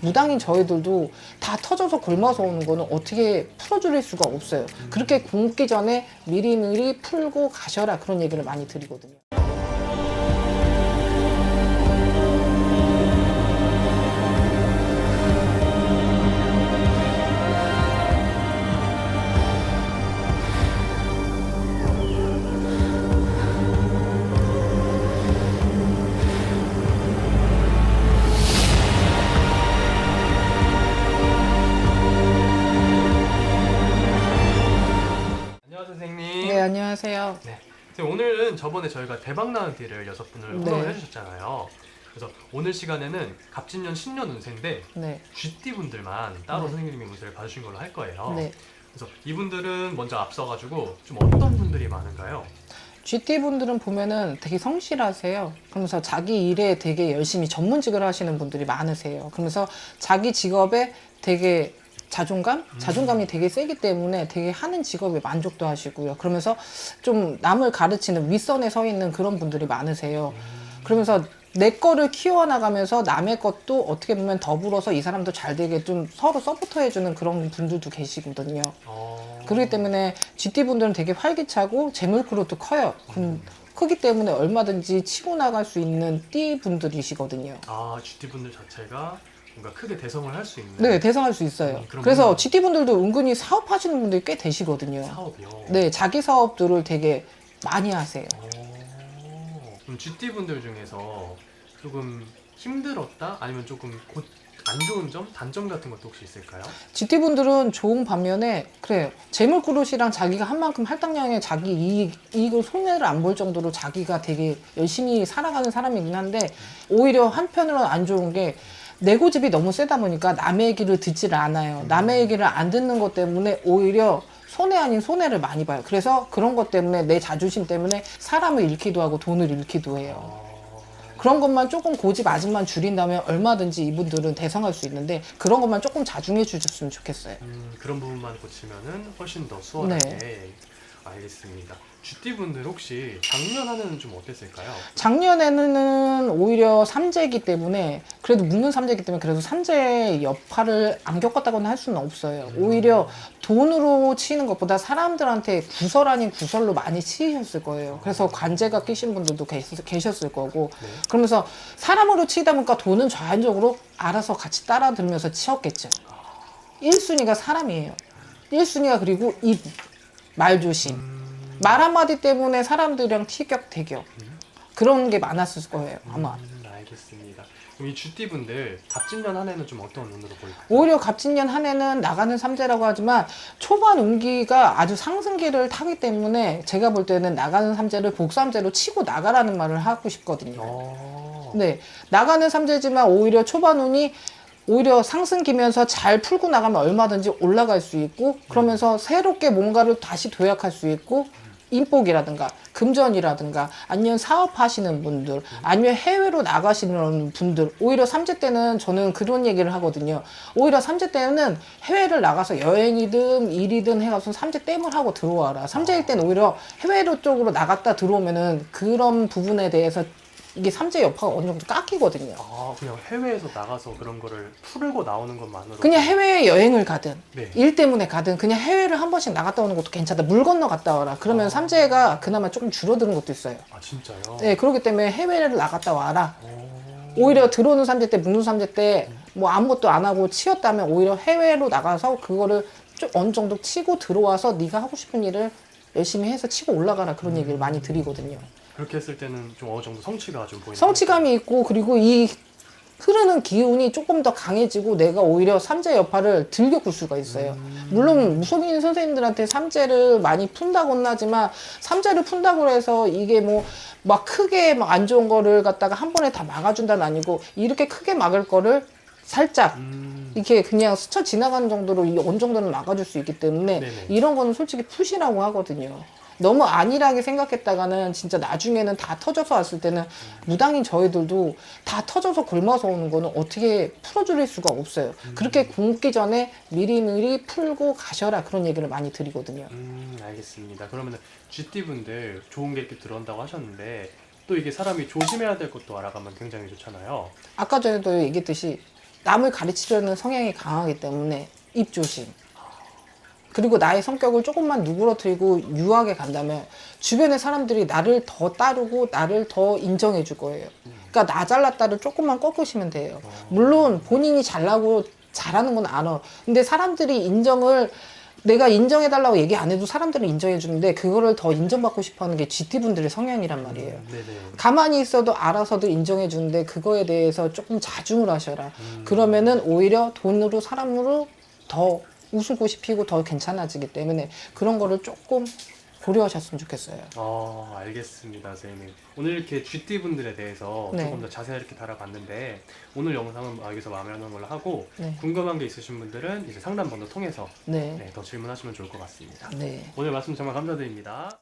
무당인 저희들도 다 터져서 굶어서 오는 거는 어떻게 풀어줄 수가 없어요. 그렇게 굶기 전에 미리미리 풀고 가셔라 그런 얘기를 많이 드리거든요. 선생님. 네, 안녕하세요. 네. 선생님, 오늘은 저번에 저희가 대박나는 띠를 6분을 네. 호명을 해주셨잖아요. 그래서 오늘 시간에는 갑진년 신년 운세인데 네, 쥐띠 분들만 따로 네. 선생님이 운세를 봐주신 걸로 할 거예요. 네. 그래서 이분들은 먼저 앞서가지고 좀 어떤 분들이 많은가요? GT 분들은 보면은 되게 성실하세요. 그러면서 자기 일에 되게 열심히 전문직을 하시는 분들이 많으세요. 그러면서 자기 직업에 되게 자존감이 되게 세기 때문에 되게 하는 직업에 만족도 하시고요. 그러면서 좀 남을 가르치는 윗선에 서 있는 그런 분들이 많으세요. 그러면서 내 거를 키워나가면서 남의 것도 어떻게 보면 더불어서 이 사람도 잘 되게 좀 서로 서포터 해주는 그런 분들도 계시거든요. 그렇기 때문에 GT 분들은 되게 활기차고 재물크로도 커요. 크기 때문에 얼마든지 치고 나갈 수 있는 띠 분들이시거든요. 아, 쥐띠 분들 자체가 뭔가 크게 대성을 할 수 있는. 네, 대성할 수 있어요. 그럼 그래서 GT 분들도 은근히 사업하시는 분들이 꽤 되시거든요. 사업이요? 네, 자기 사업들을 되게 많이 하세요. 그럼 쥐띠 분들 중에서 조금 힘들었다? 아니면 조금 곧 안 좋은 점? 단점 같은 것도 혹시 있을까요? GT 분들은 좋은 반면에 그래요. 재물그릇이랑 자기가 한 만큼 할당량의 자기 이익을 손해를 안 볼 정도로 자기가 되게 열심히 살아가는 사람이긴 한데 오히려 한편으로는 안 좋은 게 내 고집이 너무 세다 보니까 남의 얘기를 듣질 않아요. 남의 얘기를 안 듣는 것 때문에 오히려 손해 아닌 손해를 많이 봐요. 그래서 그런 것 때문에 내 자존심 때문에 사람을 잃기도 하고 돈을 잃기도 해요. 그런 것만 조금 고집 아직만 줄인다면 얼마든지 이분들은 대성할 수 있는데 그런 것만 조금 자중해 주셨으면 좋겠어요. 그런 부분만 고치면은 훨씬 더 수월하게. 네. 알겠습니다. 쥐띠 분들 혹시 작년 한 해는 좀 어땠을까요? 작년에는 오히려 삼재이기 때문에 그래도 묵는 삼재이기 때문에 그래도 삼재 여파를 안 겪었다고는 할 수는 없어요. 오히려 돈으로 치는 것보다 사람들한테 구설 아닌 구설로 많이 치이셨을 거예요. 그래서 관제가 끼신 분들도 계셨을 거고 네. 그러면서 사람으로 치다 보니까 돈은 자연적으로 알아서 같이 따라 들면서 치였겠죠. 1순위가 사람이에요. 1순위가 그리고 입, 말조심. 말 한마디 때문에 사람들이랑 티격태격. 그런 게 많았을 거예요, 아마. 알겠습니다. 그럼 이 쥐띠 분들 갑진년 한 해는 좀 어떤 운으로 보일까요? 오히려 갑진년 한 해는 나가는 삼재라고 하지만 초반 운기가 아주 상승기를 타기 때문에 제가 볼 때는 나가는 삼재를 복삼재로 치고 나가라는 말을 하고 싶거든요. 네, 나가는 삼재지만 오히려 초반 운이 오히려 상승기면서 잘 풀고 나가면 얼마든지 올라갈 수 있고 그러면서 새롭게 뭔가를 다시 도약할 수 있고 인복이라든가 금전이라든가 아니면 사업하시는 분들 아니면 해외로 나가시는 분들 오히려 삼재 때는 저는 그런 얘기를 하거든요. 오히려 삼재 때는 해외를 나가서 여행이든 일이든 해가서 삼재 땜을 하고 들어와라. 삼재일 때는 오히려 해외로 쪽으로 나갔다 들어오면은 그런 부분에 대해서 이게 삼재 여파가 어느 정도 깎이거든요. 아, 그냥 해외에서 나가서 그런 거를 풀고 나오는 것만으로 그냥 해외 여행을 가든 네. 일 때문에 가든 그냥 해외를 한 번씩 나갔다 오는 것도 괜찮다. 물 건너 갔다 와라. 그러면 삼재가 그나마 조금 줄어드는 것도 있어요. 아, 진짜요? 네, 그렇기 때문에 해외를 나갔다 와라. 오히려 들어오는 삼재 때, 묵는 삼재 때 뭐 아무것도 안 하고 치였다면 오히려 해외로 나가서 그거를 좀 어느 정도 치고 들어와서 네가 하고 싶은 일을 열심히 해서 치고 올라가라. 그런 얘기를 많이 드리거든요. 그렇게 했을 때는 좀 어느 정도 성취가 좀 보이는 성취감이 있고 그리고 이 흐르는 기운이 조금 더 강해지고 내가 오히려 삼재 여파를 덜 겪을 수가 있어요. 물론 무속인 선생님들한테 삼재를 많이 푼다고는 하지만 삼재를 푼다고 해서 이게 뭐 막 크게 막 안 좋은 거를 갖다가 한 번에 다 막아준다는 아니고 이렇게 크게 막을 거를 살짝 이렇게 그냥 스쳐 지나가는 정도로 어느 정도는 막아줄 수 있기 때문에 네네. 이런 거는 솔직히 푸시라고 하거든요. 너무 안일하게 생각했다가는 진짜 나중에는 다 터져서 왔을 때는 무당인 저희들도 다 터져서 굶어서 오는 거는 어떻게 풀어줄 수가 없어요. 그렇게 굶기 전에 미리미리 풀고 가셔라 그런 얘기를 많이 드리거든요. 알겠습니다. 그러면 쥐띠 분들 좋은 게 이렇게 들어온다고 하셨는데 또 이게 사람이 조심해야 될 것도 알아가면 굉장히 좋잖아요. 아까 전에도 얘기했듯이 남을 가르치려는 성향이 강하기 때문에 입조심. 그리고 나의 성격을 조금만 누그러뜨리고 유하게 간다면 주변의 사람들이 나를 더 따르고 나를 더 인정해 줄 거예요. 그러니까 나 잘났다를 조금만 꺾으시면 돼요. 물론 본인이 잘나고 잘하는 건 알아. 근데 사람들이 내가 인정해달라고 얘기 안 해도 사람들은 인정해 주는데 그거를 더 인정받고 싶어 하는 게 GT분들의 성향이란 말이에요. 네네. 가만히 있어도 알아서도 인정해 주는데 그거에 대해서 조금 자중을 하셔라. 그러면은 오히려 돈으로 사람으로 더 웃을 곳이 피고 더 괜찮아지기 때문에 그런 거를 조금 고려하셨으면 좋겠어요. 알겠습니다, 선생님. 오늘 이렇게 GT분들에 대해서 네. 조금 더 자세히 이렇게 다뤄봤는데 오늘 영상은 여기서 마무리하는 걸로 하고 네. 궁금한 게 있으신 분들은 이제 상담번호 통해서 네. 더 질문하시면 좋을 것 같습니다. 네. 오늘 말씀 정말 감사드립니다.